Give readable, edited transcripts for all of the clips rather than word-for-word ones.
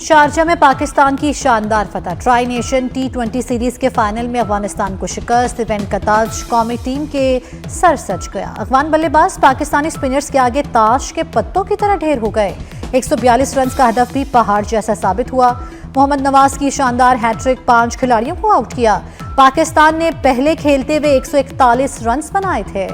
Sharjah में पाकिस्तान की शानदार फतह। ट्राई नेशन T20 सीरीज के फाइनल में अफगानिस्तान को शिकस्त। इवेंट का ताज कौमी टीम के सर सज गया। अफगान बल्लेबाज पाकिस्तानी स्पिनर्स के आगे ताश के पत्तों की तरह ढेर हो गए। 142 रन का हदफ भी पहाड़ जैसा साबित हुआ। मोहम्मद नवाज की शानदार हैट्रिक 5 खिलाड़ियों को आउट किया। पाकिस्तान ने पहले खेलते हुए 141 रन बनाए थे।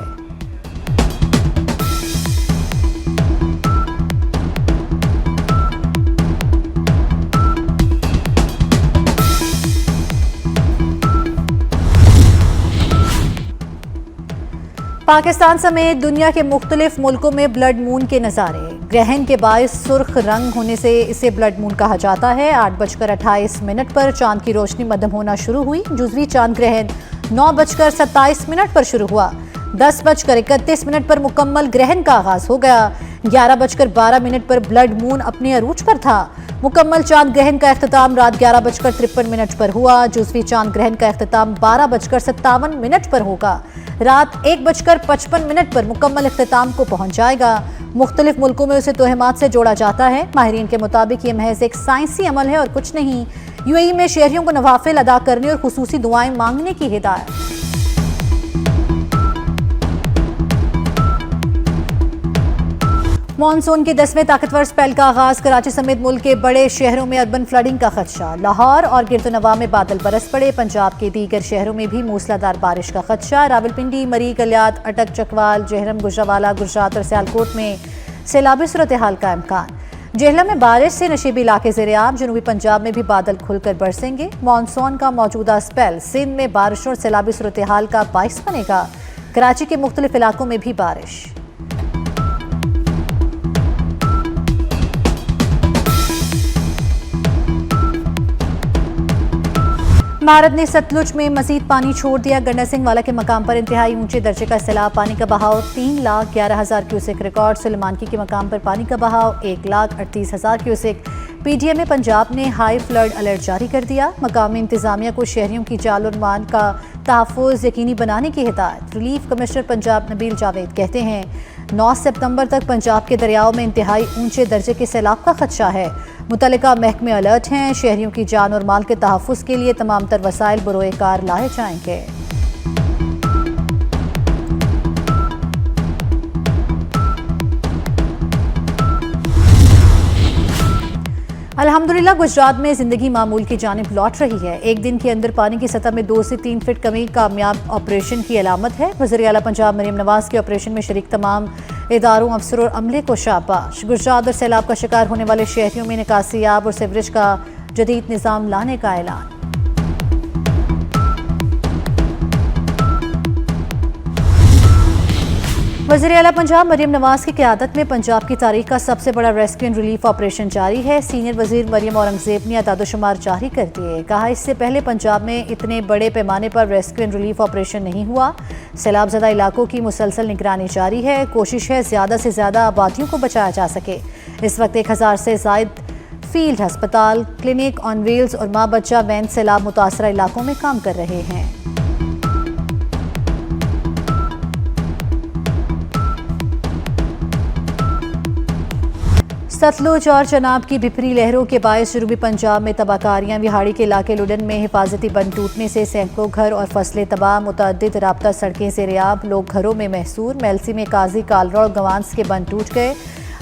पाकिस्तान समेत दुनिया के मुख्तलिफ मुल्कों में ब्लड मून के नज़ारे। ग्रहण के बायस सुर्ख रंग होने से इसे ब्लड मून कहा जाता है। 8:28 पर चांद की रोशनी मध्यम होना शुरू हुई। जुज़वी चांद ग्रहण 9:27 पर शुरू हुआ। 10:31 पर मुकम्मल ग्रहण का आगाज हो गया। 11:12 पर ब्लड मून अपने अरूज पर था। मुकम्मल चांद ग्रहण का अख्तिताम रात 11:53 पर हुआ। जुज़वी चांद ग्रहण का अख्तिताम 12:57 पर होगा। रात 1:55 पर मुकम्मल अख्तिताम को पहुंच जाएगा। मुख्तलिफ मुल्कों में उसे तोहमात से जोड़ा जाता है। माहिरीन के मुताबिक ये महज एक साइंसी अमल है और कुछ नहीं। यूएई में शहरियों को नवाफिल अदा करने और खुसूसी दुआएं मांगने की हिदायत। मॉनसून के 10वें ताकतवर स्पेल का आगाज। कराची समेत मुल्क के बड़े शहरों में अर्बन फ्लडिंग का खदशा। लाहौर और गिरदोनवा में बादल बरस पड़े। पंजाब के दीगर शहरों में भी मूसलाधार बारिश का खदशा। रावलपिंडी, मरी, गलियात, अटक, चकवाल, जहरम, गुजरावाला, गुजरात और सियालकोट में सैलाबी सूरत हाल का इम्कान। जेहलम में बारिश से नशीबी इलाके ज़ेर-ए-आब। जनूबी पंजाब में भी बादल खुलकर बरसेंगे। मॉनसून का मौजूदा स्पेल सिंध में बारिशों और सैलाबी सूरत हाल का बाइस बनेगा। कराची के मुख्तलिफ इलाकों में भी बारिश। भारत ने सतलुज में मजीद पानी छोड़ दिया। गंडा सिंह वाला के मकाम पर इंतहाई ऊंचे दर्जे का सैलाब। पानी का बहाव 3,11,000 क्यूसेक रिकॉर्ड। सुलेमानकी के मकाम पर पानी का बहाव 1,38,000 क्यूसेक। पीडीएम पंजाब ने हाई फ्लड अलर्ट जारी कर दिया। मकामी इंतजामिया को शहरियों की जान और माल का तहफ़्फ़ुज़ यकीनी बनाने की हिदायत। रिलीफ कमिश्नर पंजाब नबील जावेद कहते हैं 9 सितंबर तक पंजाब के दरियाओं में इंतहाई ऊंचे दर्जे के सैलाब का खदशा है। मुतल्लिका महकमे अलर्ट हैं। शहरियों की जान और माल के तहफ़्फ़ुज़ के लिए तमाम तर वसाइल बरोए कार लाए जाएंगे। अल्हम्दुलिल्लाह गुजरात में जिंदगी मामूल की जानिब लौट रही है। एक दिन के अंदर पानी की सतह में 2 से 3 फीट कमी कामयाब ऑपरेशन की अलामत है। वज़ीर आला पंजाब मरियम नवाज के ऑपरेशन में शरीक तमाम इदारों, अफसरों और अमले को शाबाश। गुजरात और सैलाब का शिकार होने वाले शहरियों में निकासी आब और सीवरेज का जदीद निज़ाम लाने का ऐलान। वज़ीर आला पंजाब मरियम नवाज की क़यादत में पंजाब की तारीख का सबसे बड़ा रेस्क्यू एंड रिलीफ ऑपरेशन जारी है। सीनियर वज़ीर मरियम औरंगज़ेब ने अदाद-ओ-शुमार जारी कर दिए। कहा इससे पहले पंजाब में इतने बड़े पैमाने पर रेस्क्यू एंड रिलीफ ऑपरेशन नहीं हुआ। सैलाबज़दा इलाकों की मुसलसल निगरानी जारी है। कोशिश है ज़्यादा से ज़्यादा आबादियों को बचाया जा सके। इस वक्त 1000 से ज़ायद फील्ड अस्पताल, क्लिनिक ऑन व्हील्स और माँ बच्चा वैन सैलाब मुतासरा इलाकों में काम कर रहे हैं। सतलुज और चनाब की बिफरी लहरों के बायस जनूबी पंजाब में तबाहकारियां। विहाड़ी के इलाके लुडन में हिफाजती बंद टूटने से सैकड़ों घर और फसलें तबाह। मुतअद्दिद राब्ता सड़कें ज़ेर-ए-आब। लोग घरों में महसूर। मेलसी में काजी, कालरा और गवांस के बंद टूट गए।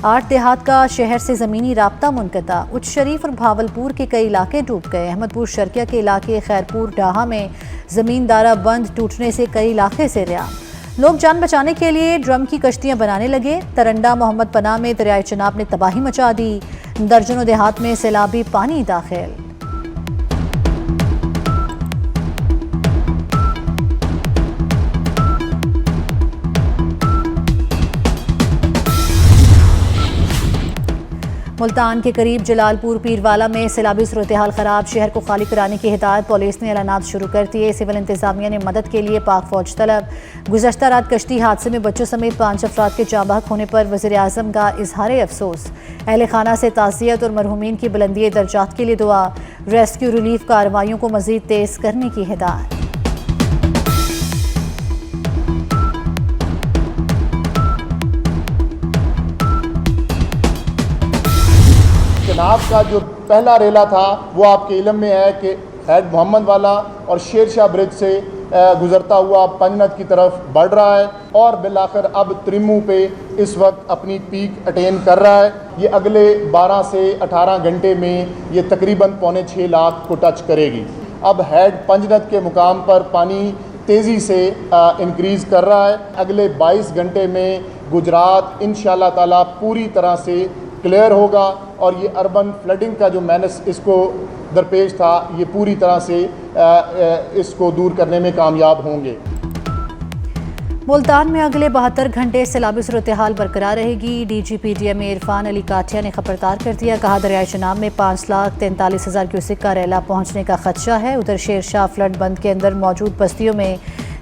8 देहात का शहर से ज़मीनी राब्ता मुनक़ता। उच्च शरीफ और भावलपुर के कई इलाके डूब गए। अहमदपुर शर्किया के इलाके खैरपुर डाहा में ज़मींदारा बंद टूटने से कई इलाके ज़ेर-ए-आब। लोग जान बचाने के लिए ड्रम की कश्तियां बनाने लगे। तरंडा मोहम्मद पनाह में दरियाए चनाब ने तबाही मचा दी। दर्जनों देहात में सैलाबी पानी दाखिल। मुल्तान के करीब जलालपुर पीरवाला में सैलाबी सूरत हाल खराब। शहर को खाली कराने की हिदायत। पुलिस ने ऐलानात शुरू कर दिए। सिविल इंतजामिया ने मदद के लिए पाक फौज तलब। गुज़श्ता रात कश्ती हादसे में बच्चों समेत 5 अफराद के जाँ बहक होने पर वज़ीर आज़म का इजहार अफसोस। अहले खाना से ताज़ियत और मरहूमीन की बुलंदी दर्जात के लिए दुआ। रेस्क्यू रिलीफ कार्रवाइयों को मज़ीद तेज़ करने की हिदायत। चिनाब का जो पहला रेला था वो आपके इल्म में है कि हैड मोहम्मद वाला और शेर शाह ब्रिज से गुज़रता हुआ पंजनद की तरफ बढ़ रहा है और बिलाखिर अब त्रिमू पे इस वक्त अपनी पीक अटेन कर रहा है। ये अगले 12 से 18 घंटे में ये तकरीबन 5.25 लाख को टच करेगी। अब हैड पंजनद के मुकाम पर पानी तेज़ी से इंक्रीज़ कर रहा है। अगले 22 घंटे में गुजरात इंशाअल्लाह ताला पूरी तरह से क्लियर होगा और ये अर्बन फ्लडिंग का जो मैनस इसको दरपेश था ये पूरी तरह से इसको दूर करने में कामयाब होंगे। मुल्तान में अगले 72 घंटे सैलाबी सूरत हाल बरकरार रहेगी। DGP DMA इरफान अली काठिया ने खबरदार कर दिया, कहा दरियाए चनाब में 5,43,000 क्यूसेक का रेला पहुंचने का खदशा है। उधर शेर शाह फ्लड बंद के अंदर मौजूद बस्तियों में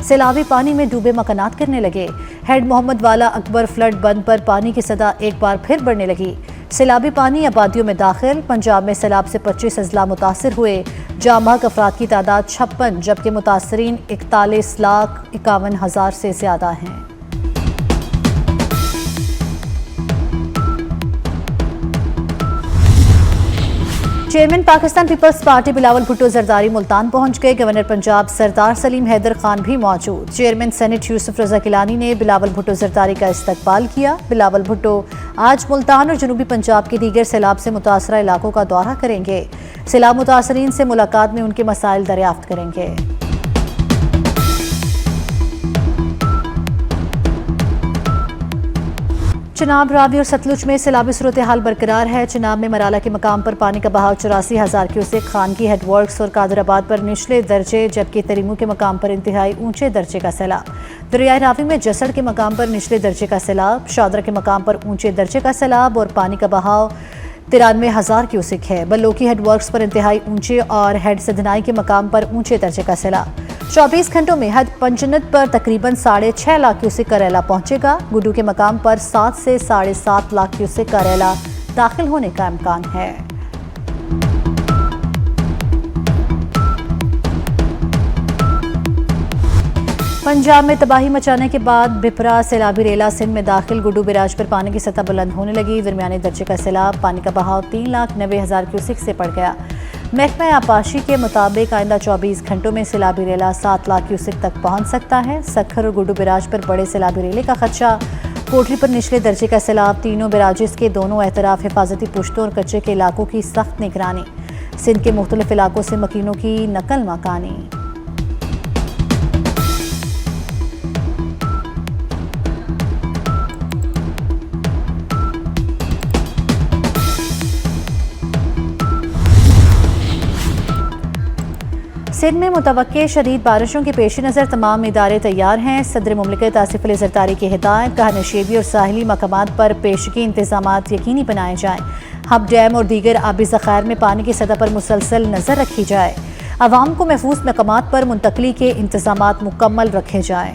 सैलाबी पानी में डूबे मकानात करने लगे। हेड मोहम्मद वाला अकबर फ्लड बंद पर पानी की सतह एक बार फिर बढ़ने लगी। सैलाबी पानी आबादियों में दाखिल। पंजाब में सैलाब से 25 अजला मुतासर हुए। जामबहक अफराद की तादाद 56 जबकि मुतासरीन 41,51,000 से ज्यादा हैं। चेयरमैन पाकिस्तान पीपल्स पार्टी बिलावल भुट्टो जरदारी मुल्तान पहुंच गए। गवर्नर पंजाब सरदार सलीम हैदर खान भी मौजूद। चेयरमैन सेनेट यूसुफ रजा किलानी ने बिलावल भुट्टो जरदारी का इस्तकबाल किया। बिलावल भुट्टो आज मुल्तान और जनूबी पंजाब के दीगर सैलाब से मुतासरा इलाकों का दौरा करेंगे। सैलाब मुतासरीन से मुलाकात में उनके मसाइल दरियाफ्त करेंगे। चिनाब, रावी और सतलुज में सैलाबी सूरत हाल बरकरार है। चिनाब में मराला के मकाम पर पानी का बहाव 84,000 क्यूसेक, खानगी हेडवर्क्स और कादराबाद पर निचले दर्जे जबकि तरीमू के मकाम पर इंतहाई ऊंचे दर्जे का सैलाब। दरियाए रावी में जसड़ के मकाम पर निचले दर्जे का सैलाब, शादरा के मकाम पर ऊंचे दर्जे का सैलाब और पानी का बहाव 93,000 क्यूसेक है। बल्लोकी हेडवर्क्स पर इंतहाई ऊंचे और हेड सदनाई के मकाम पर ऊंचे दर्जे का सैलाब। 24 घंटों में हद पंजनद पर तकरीबन 6.5 लाख क्यूसेक का रेला पहुंचेगा। गुड्डू के मकाम पर 7 से 7.5 लाख क्यूसेक का रेला दाखिल होने का इम्कान है। पंजाब में तबाही मचाने के बाद बिपरा सैलाबी रेला सिंध में दाखिल। गुड्डू बैराज पर पानी की सतह बुलंद होने लगी। दरमियाने दर्जे का सैलाब, पानी का बहाव 3,90,000 क्यूसेक से बढ़ गया। महकमा आपाशी के मुताबिक आइंदा 24 घंटों में सैलाबी रेला 7 लाख क्यूसेक तक पहुंच सकता है। सखर और गुड्डू बैराज पर बड़े सैलाबी रेले का खदशा। कोटली पर निचले दर्जे का सैलाब। तीनों बैराजिस के दोनों एतराफ हिफाजती पुश्तों और कच्चे के इलाकों की सख्त निगरानी। सिंध के मुख्तलिफ इलाकों से मकीनों की नकल मकानी। सिंध में मुतवक्के शदीद बारिशों के पेश नज़र तमाम इदारे तैयार हैं। सदर मुमलिकत आसिफ अली ज़रदारी की हिदायत, कहा नशीबी और साहिली मकामात पर पेशगी इंतजामात यकीनी बनाए जाएँ। हब डैम और दीगर आबी ज़खायर में पानी की सतह पर मुसलसल नज़र रखी जाए। अवाम को महफूज मकामात पर मुंतकली के इंतजामात मुकम्मल रखे जाएँ।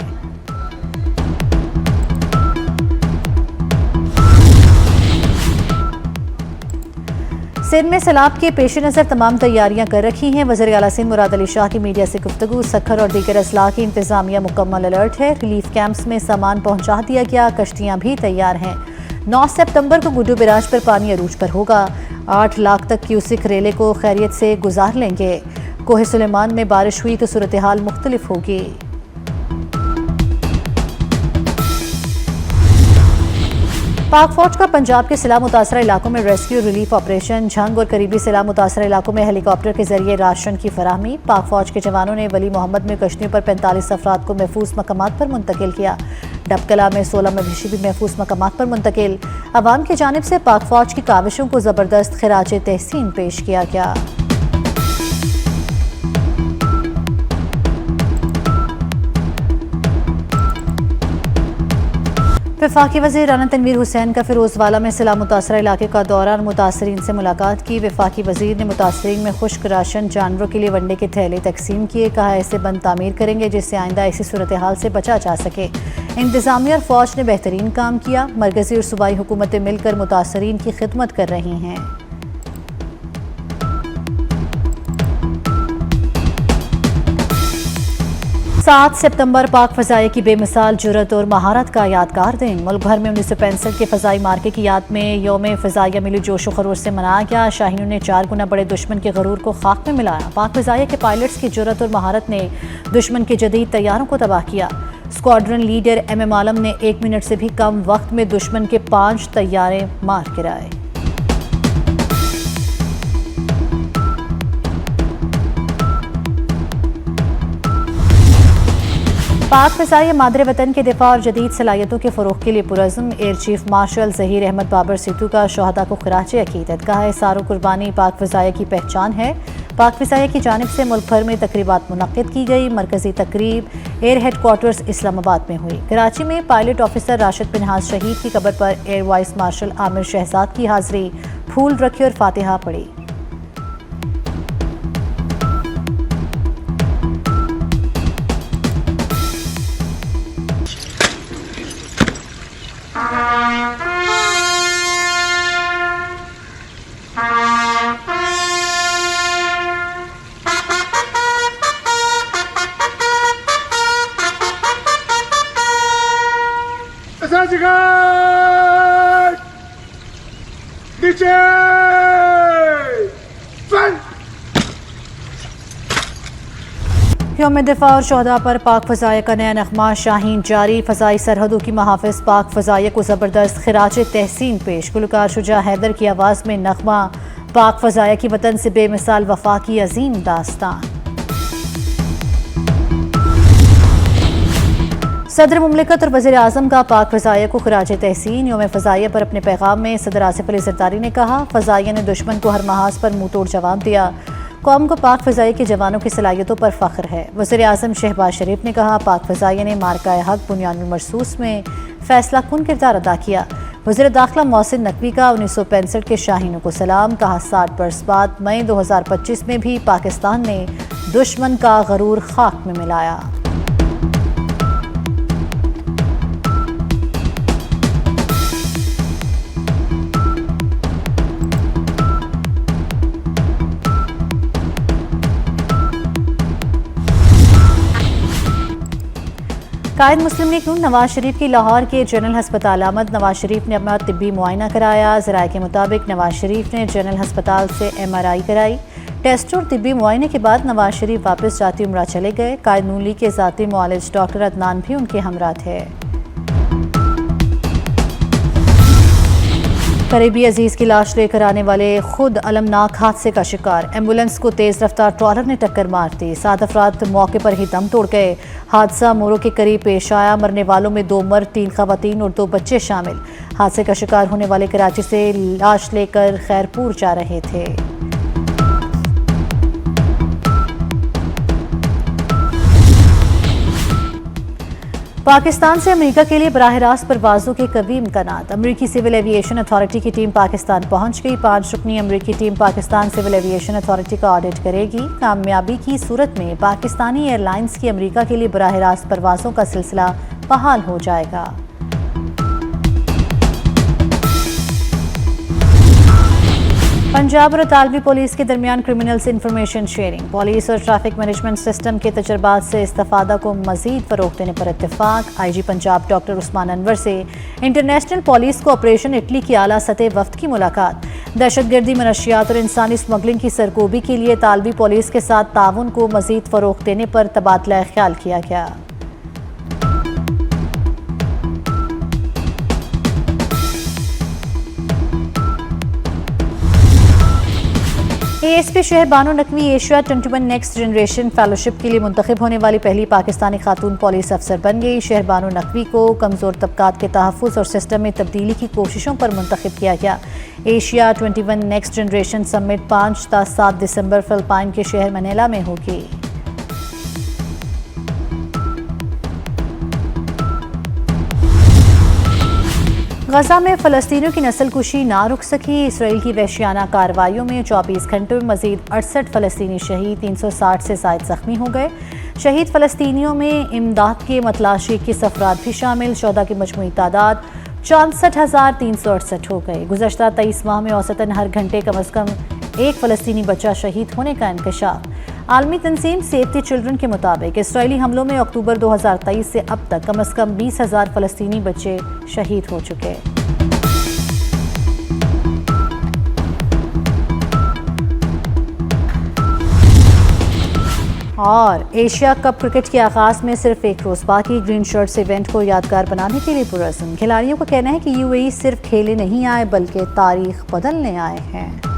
सिंध में सैलाब के पेश नज़र तमाम तैयारियां कर रखी हैं। वज़ीर आला सिंध मुराद अली शाह की मीडिया से गुफ्तगू। सखर और दीगर अजला की इंतजामिया मुकम्मल अलर्ट है। रिलीफ कैंप्स में सामान पहुंचा दिया गया। कश्तियां भी तैयार हैं। 9 सितंबर को गुड्डू बैराज पर पानी अरूज पर होगा। 8 लाख तक क्यूसेक रेले को खैरियत से गुजार लेंगे। कोहे सुलेमान में बारिश हुई तो सूरत हाल मुख्तलिफ होगी। पाक फौज का पंजाब के सैलाब मुतासरा इलाकों में रेस्क्यू रिलीफ ऑपरेशन। झंग और करीबी सैलाब मुतासरा इलाकों में हेलीकॉप्टर के जरिए राशन की फराहमी। पाक फौज के जवानों ने वली मोहम्मद में कश्तियों पर 45 अफराद को महफूज मकामात पर मुंतकिल किया। डबकला में 16 मवेशी भी महफूज मकामात पर मुंतकिल। अवाम की जानिब से पाक फौज की काविशों को जबरदस्त खिराज तहसीन पेश किया गया। वफाकी वज़ीर राना तनवीर हुसैन का फिरोजवाला में सैलाब मुतासरा इलाके का दौरा और मुतासरीन से मुलाकात की। वफाकी वज़ीर ने मुतासरीन में खुश्क राशन, जानवरों के लिए वनडे के थैले तकसीम किए। कहा ऐसे बंद तामीर करेंगे जिससे आइंदा ऐसी सूरत हाल से बचा जा सके। इंतजामिया और फौज ने बेहतरीन काम किया। मरकजी और सूबाई हुकूमतें मिलकर मुतासरीन की खिदमत कर रही हैं। 7 सितंबर पाक फ़ज़ाइया की बेमिसाल जुर्रत और महारत का यादगार दिन। मुल्क भर में 1965 के फ़ज़ाई मार्के की याद में यौम फ़ज़ाइया मिली जोशो खरोश से मनाया गया। शाहीनों ने 4 गुना बड़े दुश्मन के गरूर को खाक में मिलाया। पाक फ़ज़ाइया के पायलट्स की जुर्रत और महारत ने दुश्मन के जदीद तैयारों को तबाह किया। स्क्वाड्रन लीडर MM आलम ने 1 मिनट से भी कम वक्त में दुश्मन के 5 तैयारे मार गिराए। पाक फ़ज़ाइया मादरे वतन के दिफा और जदीद सलाहियतों के फ़रोग़ के लिए पुरज़्म air chief marshal Zaheer Ahmed Babar Sidhu का शहदा को खराज अक़ीदत। कहा है सारो कुर्बानी पाक फ़ज़ाइया की पहचान है। पाक फ़ज़ाइया की जानिब से मुल्क भर में तकरीबात मुनक़्क़िद की गई। मरकज़ी तकरीब एयर हेड क्वार्टर्स इस्लामाबाद में हुई। कराची में पायलट ऑफिसर राशिद पिनहास शहीद की कब्र पर air vice marshal Amir Shahzad की हाज़िरी, फूल रखे और फातिहा पढ़ी। यौम दिफा और शहदा पर पाक फ़ज़ाइया का नया नग़मा शाहीन जारी। फ़ज़ाई सरहदों की महाफ़िज़ पाक फ़ज़ाइया को ज़बरदस्त खिराज तहसीन पेश। गुलकार शुजा हैदर की आवाज़ में नग़मा पाक फ़ज़ाइया की वतन से बेमिसाल वफ़ा की अजीम दास्तान। सदर मुमलिकत और वज़ीर आज़म का पाक फ़ज़ाइया को खिराज तहसीन। यौम फ़ज़ाइया पर अपने पैगाम में सदर आसिफ अली ज़रदारी ने कहा फ़ज़ाइया ने दुश्मन को हर महाज पर मुँह तोड़ जवाब दिया। कौम को पाक फ़ज़ाइया के जवानों की सलाहियतों पर फ़ख्र है। वज़ीर आज़म शहबाज शरीफ ने कहा पाक फ़ज़ाइया ने मार्का हक बुनियानुल मरसूस में फ़ैसला कुन किरदार अदा किया। वज़ीर दाखिला मोहसिन नकवी का 1965 के शाहीनों को सलाम। कहा 60 बरस बाद मई 2025 में भी पाकिस्तान ने दुश्मन का गरूर खाक में मिलाया। कायद मुस्लिम लीग नून नवाज शरीफ की लाहौर के जनरल हस्पताल आमद। नवाज शरीफ ने अपना तिब्बी मुआयना कराया। ज़राए के मुताबिक नवाज शरीफ ने जनरल हस्पताल से MRI कराई। टेस्ट और तिब्बी मुआयने के बाद नवाज शरीफ वापस जाती उम्रा चले गए। कायद नून लीग के ज़ाती मुआलिज डॉक्टर अदनान भी उनके हमरा थे। करीबी अजीज की लाश लेकर आने वाले खुद अलमनाक हादसे का शिकार। एम्बुलेंस को तेज रफ्तार ट्रॉलर ने टक्कर मार दी। 7 अफराद मौके पर ही दम तोड़ गए। हादसा मोरो के करीब पेश आया। मरने वालों में 2 मर्द, 3 खवातीन और 2 बच्चे शामिल। हादसे का शिकार होने वाले कराची से लाश लेकर खैरपुर जा रहे थे। पाकिस्तान से अमेरिका के लिए बराह रास्त परवाज़ों के कवी इम्कानात। अमेरिकी सिविल एविएशन अथॉरिटी की टीम पाकिस्तान पहुंच गई। 5 रुकनी अमेरिकी team Pakistan civil aviation authority का ऑडिट करेगी। कामयाबी की सूरत में पाकिस्तानी एयरलाइंस की अमेरिका के लिए बराह रास्त परवाज़ों का सिलसिला बहाल हो जाएगा। पंजाब और इतालवी पुलिस के दरमियान क्रिमिनल्स इंफॉर्मेशन शेयरिंग। पुलिस और ट्रैफिक मैनेजमेंट सिस्टम के तजर्बात से इस्तिफादा को मजीद फरोग देने पर इत्तेफाक। IG पंजाब डॉक्टर उस्मान अनवर से इंटरनेशनल पुलिस को ऑपरेशन इटली की आला सतह वफ्द की मुलाकात। दहशतगर्दी, मनशियात और इंसानी स्मगलिंग की सरगोबी के लिए इतालवी पुलिस के साथ ताउन को मजीद फरोग देने पर तबादला ख्याल किया गया। ASP शहर Bano Naqvi Asia 21 next generation fellowship के लिए मुंतखब होने वाली पहली पाकिस्तानी खातून पुलिस अफसर बन गई। शहर बानो नकवी को कमज़ोर तबकात के तहफ़्फ़ुज़ और सिस्टम में तब्दीली की कोशिशों पर मुंतखब किया गया। एशिया 21 नेक्स्ट जनरेशन समिट 5 से 7 दिसंबर फिलिपाइन के शहर मनीला में होगी। गजा में फ़लस्तीनियों की नस्लकुशी ना रुक सकी। इसराइल की वहशियाना कार्रवाइयों में 24 घंटों में मज़ीद 68 फ़लस्तीनी शहीद, 360 से ज़ायद ज़ख्मी हो गए। शहीद फ़लस्तीनियों में इमदाद के मतलाशी 21 अफराद भी शामिल। शोदा की मजमूई तादाद 64,368 हो गई। गुज़श्ता 23 माह में औसतन हर घंटे कम अज़ कम एक फ़लस्तीनी बच्चा शहीद होने का इंकशाफ। आलमी तंजीम सेव द चिल्ड्रन के मुताबिक इसराइली हमलों में अक्टूबर 2023 से अब तक कम से कम 20,000 फ़लस्तीनी बच्चे शहीद हो चुके। और एशिया कप क्रिकेट के आगाज में सिर्फ एक रोज बाकी, ग्रीन शर्ट्स इवेंट को यादगार बनाने के लिए पुरअज़्म। खिलाड़ियों का कहना है कि यूएई सिर्फ खेले नहीं आए बल्कि तारीख बदलने आए हैं।